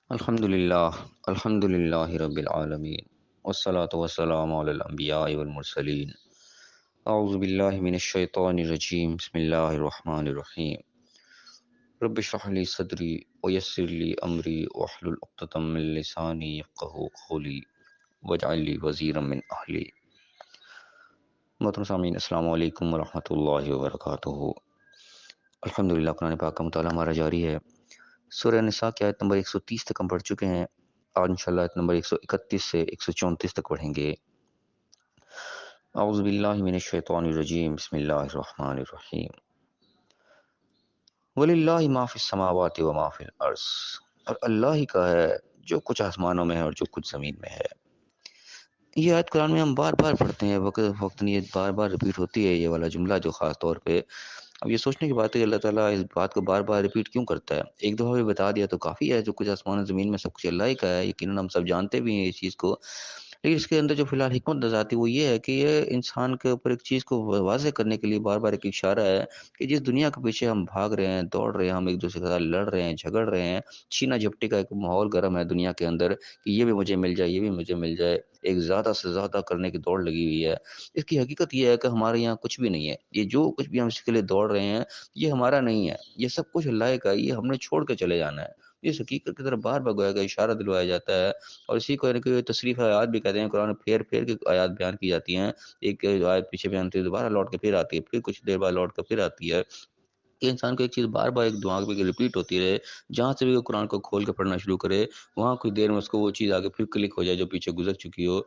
الحمد للہ رب العالمین والصلاة والسلام علی الانبیاء والمرسلین اعوذ باللہ من الشیطان الرجیم بسم اللہ الرحمن الرحیم رب اشرح لی صدری ویسر لی امری واحلل عقدۃ من لسانی یفقہوا قولی واجعل لی وزیرا من اہلی۔ محترم سامعین، السلام علیکم ورحمۃ اللہ وبرکاتہ۔ الحمدللہ قرآن پاک کا مطالعہ ہمارا جاری ہے۔ سورہ نساء کی آیت نمبر 130 تک ہم پڑھ چکے ہیں۔ آج انشاءاللہ آیت نمبر 131 سے 134 تک پڑھیں گے۔ اعوذ باللہ من الشیطان الرجیم بسم اللہ الرحمن الرحیم وَلِلَّهِ مَا فِي السَّمَاوَاتِ وَمَا فِي الْأَرْضِ، اور اللہ ہی کا ہے جو کچھ آسمانوں میں ہے اور جو کچھ زمین میں ہے۔ یہ آیت قرآن میں ہم بار بار پڑھتے ہیں، وقت یہ بار بار ریپیٹ ہوتی ہے، یہ والا جملہ جو خاص طور پہ۔ اب یہ سوچنے کی بات ہے کہ اللہ تعالیٰ اس بات کو بار بار ریپیٹ کیوں کرتا ہے؟ ایک دفعہ بھی بتا دیا تو کافی ہے، جو کچھ آسمان و زمین میں سب کچھ اللہ ہی کا ہے، یقیناً ہم سب جانتے بھی ہیں اس چیز کو۔ لیکن اس کے اندر جو فی الحال حکمت نظر آتی ہے وہ یہ ہے کہ یہ انسان کے اوپر ایک چیز کو واضح کرنے کے لیے بار بار ایک اشارہ ہے کہ جس دنیا کے پیچھے ہم بھاگ رہے ہیں، دوڑ رہے ہیں، ہم ایک دوسرے کے ساتھ لڑ رہے ہیں، جھگڑ رہے ہیں، چھینا جھپٹی کا ایک ماحول گرم ہے دنیا کے اندر کہ یہ بھی مجھے مل جائے، یہ بھی مجھے مل جائے، ایک زیادہ سے زیادہ کرنے کی دوڑ لگی ہوئی ہے۔ اس کی حقیقت یہ ہے کہ ہمارے یہاں کچھ بھی نہیں ہے، یہ جو کچھ بھی ہم اس کے لیے دوڑ رہے ہیں یہ ہمارا نہیں ہے، یہ سب کچھ اللہ کا ہے، یہ ہم نے چھوڑ کے چلے جانا ہے۔ اس حقیقت کی طرف بار بار گویا کا اشارہ دلوایا جاتا ہے، اور اسی کو یعنی کہ تصریف آیات بھی کہتے ہیں۔ قرآن پھیر پھیر کے آیات بیان کی جاتی ہیں، ایک آیت پیچھے بیان ہوتی ہے، دوبارہ لوٹ کے پھر آتی ہے، پھر کچھ دیر بعد لوٹ کے پھر آتی ہے، کہ انسان کو ایک چیز بار بار ایک دماغ میں ریپیٹ ہوتی رہے۔ جہاں سے بھی وہ قرآن کو کھول کے پڑھنا شروع کرے، وہاں کچھ دیر میں اس کو وہ چیز آگے پھر کلک ہو جائے جو پیچھے گزر چکی ہو۔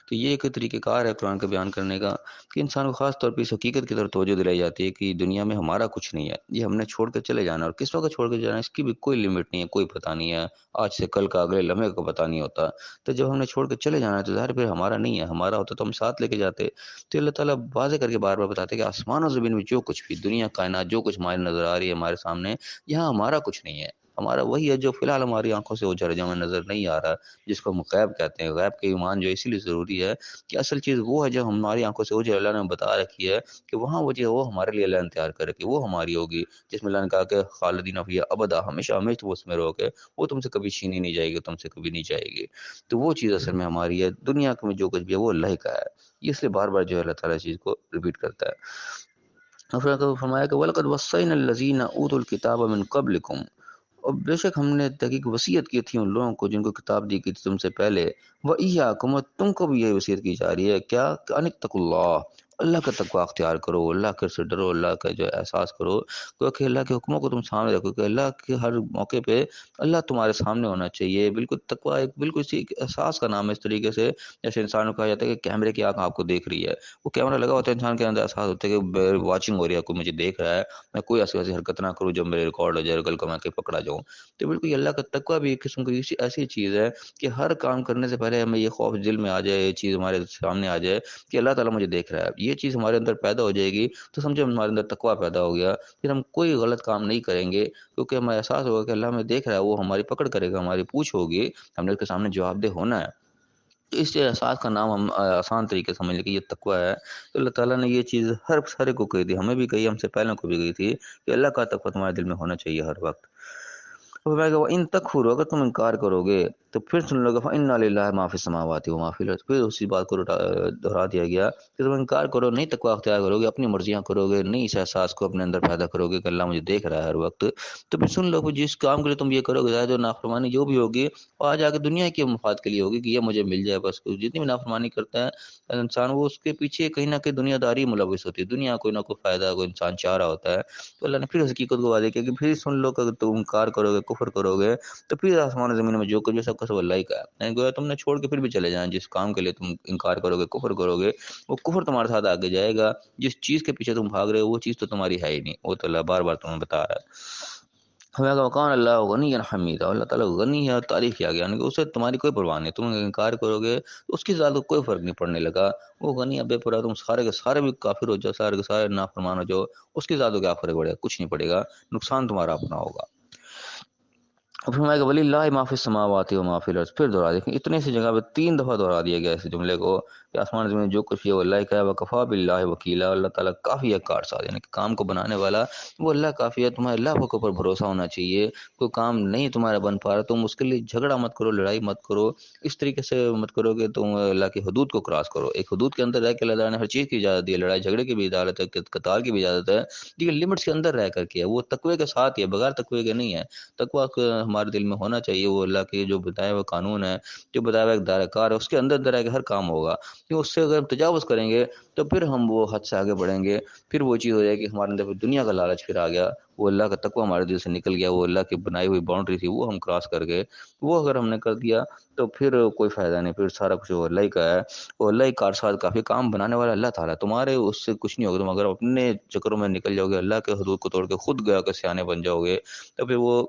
تو یہ ایک طریقہ کار ہے قرآن کا بیان کرنے کا، کہ انسان کو خاص طور پہ اس حقیقت کی طرف توجہ دلائی جاتی ہے کہ دنیا میں ہمارا کچھ نہیں ہے، یہ ہم نے چھوڑ کے چلے جانا ہے، اور کس وقت چھوڑ کے جانا ہے اس کی بھی کوئی لمٹ نہیں ہے، کوئی پتہ نہیں ہے، آج سے کل کا، اگلے لمحے کا پتہ نہیں ہوتا۔ تو جب ہم نے چھوڑ کے چلے جانا ہے تو ظاہر پھر ہمارا نہیں ہے، ہمارا ہوتا تو ہم ساتھ لے کے جاتے۔ تو اللہ تعالیٰ واضح کر کے بار بار بتاتے ہیں کہ آسمان و زمین میں جو کچھ بھی دنیا کائنات جو کچھ ہماری نظر آ رہی ہے ہمارے سامنے، یہاں ہمارا کچھ نہیں ہے، ہمارا وہی ہے جو فی الحال ہماری آنکھوں سے اوجھل ہے، جو ہمیں نظر نہیں آ رہا، جس کو ہم غیب کہتے ہیں۔ غیب کے ایمان جو اسی لیے ضروری ہے کہ اصل چیز وہ ہے جو ہماری آنکھوں سے اوجھل، اللہ نے بتا رکھی ہے کہ وہاں وہ چیز وہ ہمارے لیے اللہ نے تیار کر رکھی، وہ ہماری ہوگی، جس میں اللہ نے کہا کہ خالدین فیہا ابدا، ہمیشہ ہمیشہ تم اس میں رہو گے، وہ تم سے کبھی چھینی نہیں جائے گی، تم سے کبھی نہیں جائے گی۔ تو وہ چیز اصل میں ہماری ہے، دنیا میں جو کچھ بھی ہے وہ اللہ کا ہے۔ اس لیے بار بار جو ہے اللہ تعالیٰ اس چیز کو ریپیٹ کرتا ہے۔ اور پھر فرمایا کہ وَلَقَدْ وَصَّيْنَا الَّذِينَ أُوتُوا الْكِتَابَ مِن قَبْلِكُمْ، اور بے شک ہم نے تحقیق وصیت کی تھی ان لوگوں کو جن کو کتاب دی گئی تھی تم سے پہلے، وَإِيَّاكُمْ، اور تم کو بھی یہ وصیت کی جا رہی ہے کیا، کہ ان اتقوا اللہ، اللہ کا تقوی اختیار کرو، اللہ کے سے ڈرو، اللہ کا جو احساس کرو، کیونکہ اللہ کے حکموں کو تم سامنے رکھو، کہ اللہ کے ہر موقع پہ اللہ تمہارے سامنے ہونا چاہیے۔ بالکل تقوی ایک بالکل اسی ایک احساس کا نام ہے، اس طریقے سے جیسے انسان کو کہا جاتا ہے کہ کیمرے کی آنکھ آپ کو دیکھ رہی ہے، وہ کیمرہ لگا ہوتا ہے، انسان کے اندر احساس ہوتا ہے کہ واچنگ ہو رہی ہے، کوئی مجھے دیکھ رہا ہے، میں کوئی ایسی ویسی حرکت نہ کروں جو میرے ریکارڈ ہو جائے، کل کو میں کہ پکڑا جاؤں۔ تو بالکل یہ اللہ کا تقوی بھی ایک قسم کی ایسی چیز ہے کہ ہر کام کرنے سے پہلے ہمیں یہ خوف دل میں آ جائے، یہ چیز ہمارے سامنے آ جائے کہ اللہ تعالیٰ مجھے دیکھ رہا ہے، یہ چیز ہمارے اندر پیدا ہو جائے گی تو سمجھے ہمارے اندر تقوی پیدا ہو گیا، پھر ہم کوئی غلط کام نہیں کریں گے، کیونکہ ہمیں احساس ہوگا کہ اللہ ہمیں دیکھ رہا ہے، وہ ہماری پکڑ کرے گا، ہماری پوچھ ہوگی، ہم نے اس کے سامنے جواب دہ ہونا ہے۔ تو اس احساس کا نام ہم آسان طریقے سے سمجھ لیں کہ یہ تقوی ہے۔ تو اللہ تعالیٰ نے یہ چیز ہر سارے کو کہی تھی، ہمیں بھی کہی، ہم سے پہلے کو بھی کہی تھی کہ اللہ کا تقوی تمہارے دل میں ہونا چاہیے ہر وقت۔ اور میں کہ ان تکفروا، اگر تم انکار کرو گے تو پھر سن لو گے فإنا للہ ما فی السماوات وما فی الارض، پھر اسی بات کو دہرا دیا گیا کہ تم انکار کرو، نہیں تقوی اختیار کرو گے، اپنی مرضیاں کرو گے، نہیں اس احساس کو اپنے اندر پیدا کرو گے کہ اللہ مجھے دیکھ رہا ہے ہر وقت، تو پھر سن لو کہ جس کام کے لیے تم یہ کرو گے، ظاہر جو نافرمانی جو بھی ہوگی وہ آج آ کے دنیا کے مفاد کے لیے ہوگی کہ یہ مجھے مل جائے بس۔ جتنی بھی نافرمانی کرتا ہے انسان، وہ اس کے پیچھے کہیں نہ کہیں دنیا داری ملوث ہوتی ہے، دنیا کوئی نہ کوئی فائدہ کوئی انسان چاہ رہا ہوتا ہے۔ تو اللہ نے پھر حقیقت کو واضح کیا کہ پھر سن لو کہ اگر تم انکار کرو گے، کفر کرو گے، تو پھر آسمان و زمین میں جو کچھ بھی سب کا سب اللہ ہی کا ہے، یعنی گویا تم نے چھوڑ کے پھر بھی چلے جائیں، جس کام کے لیے تم انکار کرو گے، کفر کرو گے، وہ کفر تمہارے ساتھ آگے جائے گا، جس چیز کے پیچھے تم بھاگ رہے ہو وہ چیز تو تمہاری ہے ہی نہیں، وہ تو اللہ بار بار تمہیں بتا رہا ہے۔ ہمیں وقان اللہ غنی حمیدہ، اللہ تعالیٰ غنی ہے اور تعریف کیا گیا، یعنی کہ اسے تمہاری کوئی پرواہ نہیں، تم انکار کرو گے تو اس کی ذات کو کوئی فرق نہیں پڑنے لگا، وہ غنی ہے بے پرواہ، تم سارے کے سارے بھی کافر ہو جاؤ، سارے کے سارے نافرمان ہو جاؤ، اس کی ذات کو کیا فرق پڑے گا، کچھ نہیں پڑے گا، نقصان تمہارا اپنا ہوگا۔ اور فرمایا کہ ولی اللہ ما فی السماوات و ما فی الارض، پھر دوہرا دیکھیں اتنے سی جگہ پہ 3 دفعہ دوہرا دیا گیا اس جملے کو کہ آسمان زمین جو کچھ بھی ہے وہ اللہ کا ہے، وکفا باللہ وکیلا، اللہ تعالیٰ کافی ہے کارساز، یعنی کہ کام کو بنانے والا وہ اللہ کافی ہے، تمہارے اللہ کے اوپر بھروسہ ہونا چاہیے۔ کوئی کام نہیں تمہارا بن پا رہا، تم اس کے لیے جھگڑا مت کرو، لڑائی مت کرو، اس طریقے سے مت کرو کہ تم اللہ کی حدود کو کراس کرو۔ ایک حدود کے اندر رہ کے اللہ تعالیٰ نے ہر چیز کی اجازت دی ہے، لڑائی جھگڑے کی بھی اجازت ہے، قتال کی بھی اجازت ہے، لیکن لمٹس کے اندر رہ کر کے وہ تقوی کے ساتھ ہی ہے، بغیر تقوی کے نہیں ہے۔ تقوی ہمارے دل میں ہونا چاہیے، وہ اللہ کے جو بتایا ہوا قانون ہے، جو بتایا ہوا ایک دائرہ کار ہے، اس کے اندر رہ کے ہر کام ہوگا، کہ اس سے اگر ہم تجاوز کریں گے تو پھر ہم وہ حد سے آگے بڑھیں گے، پھر وہ چیز ہو جائے کہ ہمارے اندر دنیا کا لالچ پھر آ گیا، وہ اللہ کا تقوی ہمارے دل سے نکل گیا، وہ اللہ کی بنائی ہوئی باؤنڈری تھی وہ ہم کراس کر گئے، وہ اگر ہم نے کر دیا تو پھر کوئی فائدہ نہیں، پھر سارا کچھ وہ اللہ ہی کا ہے، وہ اللہ ہی کارساز کافی، کام بنانے والا اللہ تعالیٰ، تمہارے اس سے کچھ نہیں ہوگا، تم اگر اپنے چکروں میں نکل جاؤ گے، اللہ کے حدود کو توڑ کے خود گیا کے سیانے بن جاؤ گے، تو پھر وہ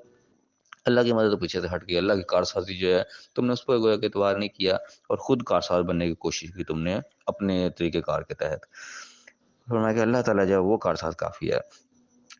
اللہ کی مدد پیچھے سے ہٹ گئی، اللہ کی کارسازی جو ہے تم نے اس پر گویا کہ اعتبار نہیں کیا، اور خود کارساز بننے کی کوشش کی تم نے اپنے طریقہ کار کے تحت۔ فرمایا کہ اللہ تعالیٰ جو ہے وہ کارساز کافی ہے۔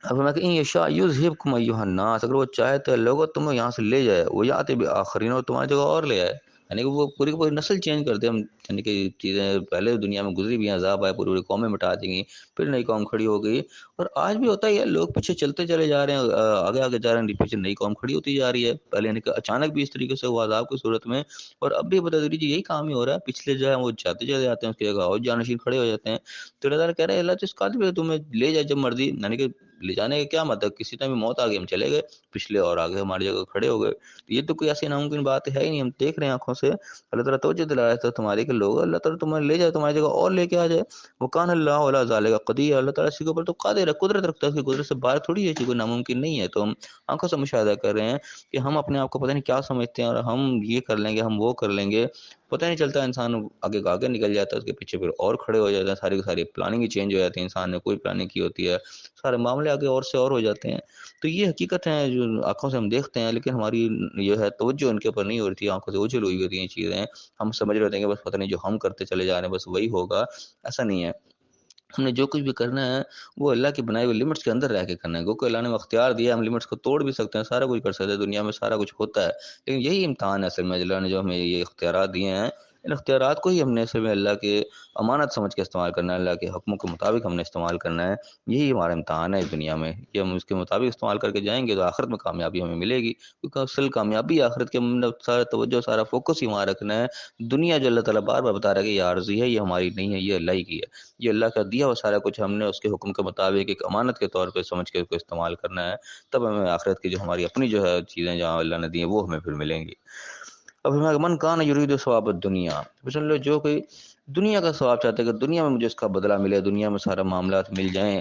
اب فرمایا کہ ان یشاء یذہبکم ایھا الناس، اگر وہ چاہے تو لوگوں تمہیں یہاں سے لے جائے، وہ یاتی بآخرین، اور تمہاری جگہ اور لے آئے، یعنی کہ وہ پوری کی پوری نسل چینج کر دے، ہم یعنی کہ چیزیں پہلے دنیا میں گزری بھی ہیں، عذاب آئے، پوری پوری قومیں مٹا دی گئیں، پھر نئی قوم کھڑی ہو گئی، اور آج بھی ہوتا ہی ہے، لوگ پیچھے چلتے چلے جا رہے ہیں، آگے آگے جا رہے ہیں، پیچھے نئی قوم کھڑی ہوتی جا رہی ہے، پہلے یعنی کہ اچانک بھی اس طریقے سے ہوا عذاب کی صورت میں، اور اب بھی بتا دیجیے یہی کام ہی ہو رہا ہے، پچھلے جو ہے وہ جاتے چلے جاتے ہیں، اس کی جگہ اور جانشین کھڑے ہو جاتے ہیں، تو اللہ تعالیٰ کہہ رہے ہیں اللہ تو اس قادر ہے تمہیں لے جائے جب مرضی، یعنی کہ لے جانے کا کیا مطلب، کسی ٹائم موت آ گئی ہم چلے گئے، پچھلے اور آگے ہماری جگہ کھڑے ہو گئے، تو یہ تو کوئی ایسی ناممکن بات ہے ہی نہیں، ہم دیکھ رہے ہیں آنکھوں سے، اللہ تعالیٰ توجہ دلا رہا ہے تمہاری کہ لوگ اللہ تعالیٰ تمہیں لے جائے تمہاری جگہ اور لے کے آ جائے، وکان اللہ علی ذالک قدیر، اللہ تعالیٰ اسی کے اوپر تو قادر ہے، قدرت رکھتا ہے، اس کی قدرت سے باہر تھوڑی ہے، کوئی ناممکن نہیں ہے، تو ہم آنکھوں سے مشاہدہ کر رہے ہیں کہ ہم اپنے آپ کو پتہ نہیں کیا سمجھتے ہیں، اور ہم یہ کر لیں گے، ہم وہ کر لیں گے، پتہ نہیں چلتا، انسان آگے آگے نکل جاتا ہے، اس کے پیچھے پھر اور کھڑے ہو جاتے ہیں، ساری کی ساری پلاننگ ہی چینج ہو جاتی ہے، انسان نے کوئی پلاننگ کی ہوتی ہے، سارے معاملے آگے اور سے اور ہو جاتے ہیں، تو یہ حقیقت ہے جو آنکھوں سے ہم دیکھتے ہیں، لیکن ہماری یہ ہے توجہ ان کے اوپر نہیں ہوتی، آنکھوں سے اوجھل ہوئی ہوتی ہیں یہ چیزیں، ہم سمجھ رہے ہوتے ہیں کہ بس پتہ نہیں جو ہم کرتے چلے جا رہے ہیں بس وہی ہوگا، ایسا نہیں ہے، ہم نے جو کچھ بھی کرنا ہے وہ اللہ کی بنائی ہوئی لمٹس کے اندر رہ کے کرنا ہے، گوکہ اللہ نے اختیار دیا، ہم لمٹس کو توڑ بھی سکتے ہیں، سارا کچھ کر سکتے ہیں، دنیا میں سارا کچھ ہوتا ہے، لیکن یہی امتحان ہے اصل میں، اللہ نے جو ہمیں یہ اختیارات دیے ہیں، ان اختیارات کو ہی ہم نے اصل میں اللہ کے امانت سمجھ کے استعمال کرنا ہے، اللہ کے حکموں کے مطابق ہم نے استعمال کرنا ہے، یہی ہمارا امتحان ہے اس دنیا میں، کہ ہم اس کے مطابق استعمال کر کے جائیں گے تو آخرت میں کامیابی ہمیں ملے گی، کیونکہ اصل کامیابی آخرت کے سارا توجہ سارا فوکس ہی وہاں رکھنا ہے، دنیا جو اللہ تعالیٰ بار بار بتا رہا ہے کہ یہ عارضی ہے، یہ ہماری نہیں ہے، یہ اللہ ہی کی ہے، یہ اللہ کا دیا ہوا سارا کچھ ہم نے اس کے حکم کے مطابق ایک امانت کے طور پہ سمجھ کے اس کو استعمال کرنا ہے، تب ہمیں آخرت کی جو ہماری اپنی جو ہے چیزیں جہاں اللہ نے دی ہیں وہ ہمیں پھر ملیں گی۔ اب من کان یرید ثواب الدنیا، سن لو جو کوئی دنیا کا ثواب چاہتے ہیں کہ دنیا میں مجھے اس کا بدلہ ملے، دنیا میں سارا معاملات مل جائیں،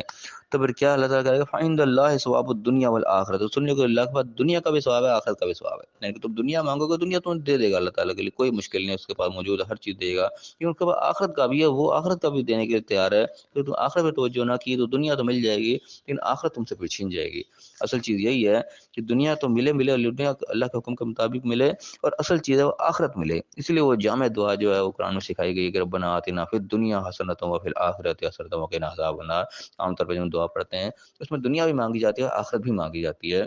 تو پھر کیا اللہ تعالیٰ کرے گا، فعند اللہ ثواب الدنیا والآخرۃ، تو سن لو کہ اللہ کے بعد دنیا کا بھی ثواب ہے، آخرت کا بھی ثواب ہے، یعنی کہ تم دنیا مانگو گے دنیا تمہیں دے دے گا اللہ تعالیٰ کے لیے، کوئی مشکل نہیں، اس کے پاس موجود ہے، ہر چیز دے گا، کیونکہ اس کے بعد آخرت کا بھی ہے، وہ آخرت کا بھی دینے کے لیے تیار ہے، تو تم آخرت پہ توجہ نہ کی تو دنیا تو مل جائے گی، لیکن آخرت تم سے پھر چھین جائے گی، اصل چیز یہی ہے کہ دنیا تو ملے دنیا اللہ کے حکم کے مطابق ملے، اور اصل چیز ہے وہ آخرت ملے، اس لیے وہ جامع دعا جو ہے وہ قرآن میں سکھائی گئی ہے کہ ربنا آتنا فی الدنیا حسنۃ وفی الآخرۃ حسنۃ وقنا عذاب النار، عام طور پہ جب ہم دعا پڑھتے ہیں اس میں دنیا بھی مانگی جاتی ہے، آخرت بھی مانگی جاتی ہے،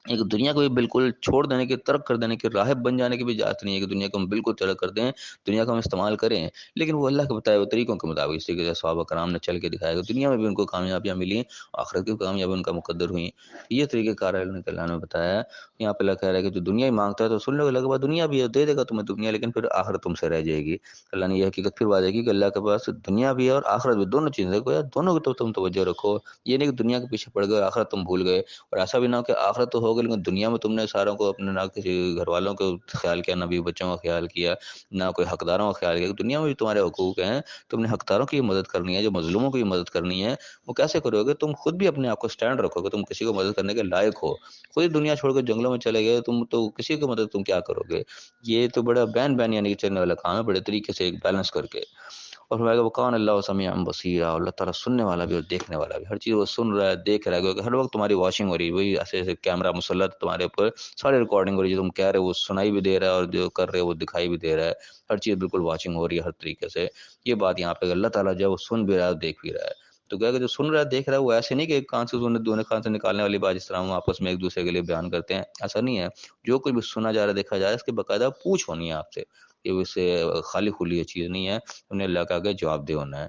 ایک دنیا کو بھی بالکل چھوڑ دینے کی، ترک کر دینے کی، راہب بن جانے کی بھی اجازت نہیں ہے کہ دنیا کو ہم بالکل ترک کر دیں، دنیا کو ہم استعمال کریں، لیکن وہ اللہ کے بتائے ہوئے طریقوں کے مطابق، اس طریقے سے صحابہ کرام نے چل کے دکھایا کہ دنیا میں بھی ان کو کامیابیاں ملیں، آخرت کی کامیابی ان کا مقدر ہوئیں، یہ طریقہ کار ہے اللہ نے بتایا ہے، یہاں پہ اللہ کہہ رہا ہے کہ جو دنیا ہی مانگتا ہے تو سن لو اللہ کے بعد دنیا بھی ہے، دے دے گا تمہیں دنیا، لیکن پھر آخرت تم سے رہ جائے گی، اللہ نے یہ حقیقت پھر واضح کی کہ اللہ کے پاس دنیا بھی ہے اور آخرت بھی، دونوں چیزیں کو یار دونوں کی تو تم توجہ رکھو، یہ نہیں کہ دنیا کے پیچھے پڑ گئے اور آخرت تم بھول گئے، اور ایسا بھی نہ ہو کہ آخرت تو ہو گئی لیکن دنیا میں تم نے ساروں کو اپنے، نہ کسی گھر والوں کو خیال کیا، نہ بھی بچوں کا خیال کیا، نہ کوئی حقداروں کا خیال کیا، دنیا میں بھی تمہارے حقوق ہیں، تم نے حقداروں کی مدد کرنی ہے، جو مظلوموں کی مدد کرنی ہے، وہ کیسے کرو گے، تم خود بھی اپنے آپ کو سٹینڈ رکھو گے، تم کسی کو مدد کرنے کے لائق ہو، خود ہی دنیا چھوڑ کے جنگلوں میں چلے گئے تم، تو کسی کی مدد تم کیا کرو گے، یہ تو بڑا بین بین یعنی کہ چلنے والا کام ہے، بڑے طریقے سے ایک بیلنس کر کے، اور فرمایا کہ وقان اللہ سمیعا بصیرا، اللہ تعالیٰ سننے والا بھی اور دیکھنے والا بھی، ہر چیز وہ سن رہا ہے، دیکھ رہا ہے، کیونکہ ہر وقت تمہاری واشنگ ہو رہی ہے، وہی ایسے ایسے کیمرہ مسلط تمہارے اوپر، سارے ریکارڈنگ ہو رہی ہے، جو تم کہہ رہے ہو وہ سنائی بھی دے رہا ہے، اور جو کر رہے ہو وہ دکھائی بھی دے رہا ہے، ہر چیز بالکل واچنگ ہو رہی ہے ہر طریقے سے، یہ بات یہاں پہ اللہ تعالیٰ جو ہے وہ سن بھی رہا ہے دیکھ بھی رہا ہے، تو کہا کہ جو سن رہا ہے دیکھ رہا ہے وہ ایسے نہیں کہ ایک کان سے سننے دوسرے کان سے نکالنے والی بات، جس طرح ہم آپس میں ایک دوسرے کے لیے بیان کرتے ہیں، ایسا نہیں ہے، جو کچھ بھی سنا جا رہا ہے دیکھا جا رہا ہے اس کی باقاعدہ پوچھ ہونی ہے آپ سے، یہ اسے خالی خلی چیز نہیں ہے، انہیں اللہ کے آگے جواب دہ ہونا ہے۔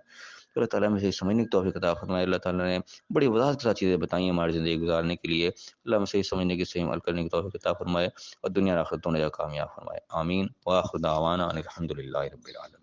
تو اللہ تعالیٰ میں سے سمجھنے کی توفیق عطا فرمائے۔ اللہ تعالیٰ نے بڑی وضاحت کے ساتھ چیزیں بتائی ہیں ہماری زندگی گزارنے کے لیے، اللہ میں سے سمجھنے کی، صحیح عمل کرنے کی توفیق عطا فرمائے اور دنیا اور آخرت دونوں جگہ کامیاب فرمائے، آمین۔ وآخر دعوانا ان الحمد للہ رب العالمین۔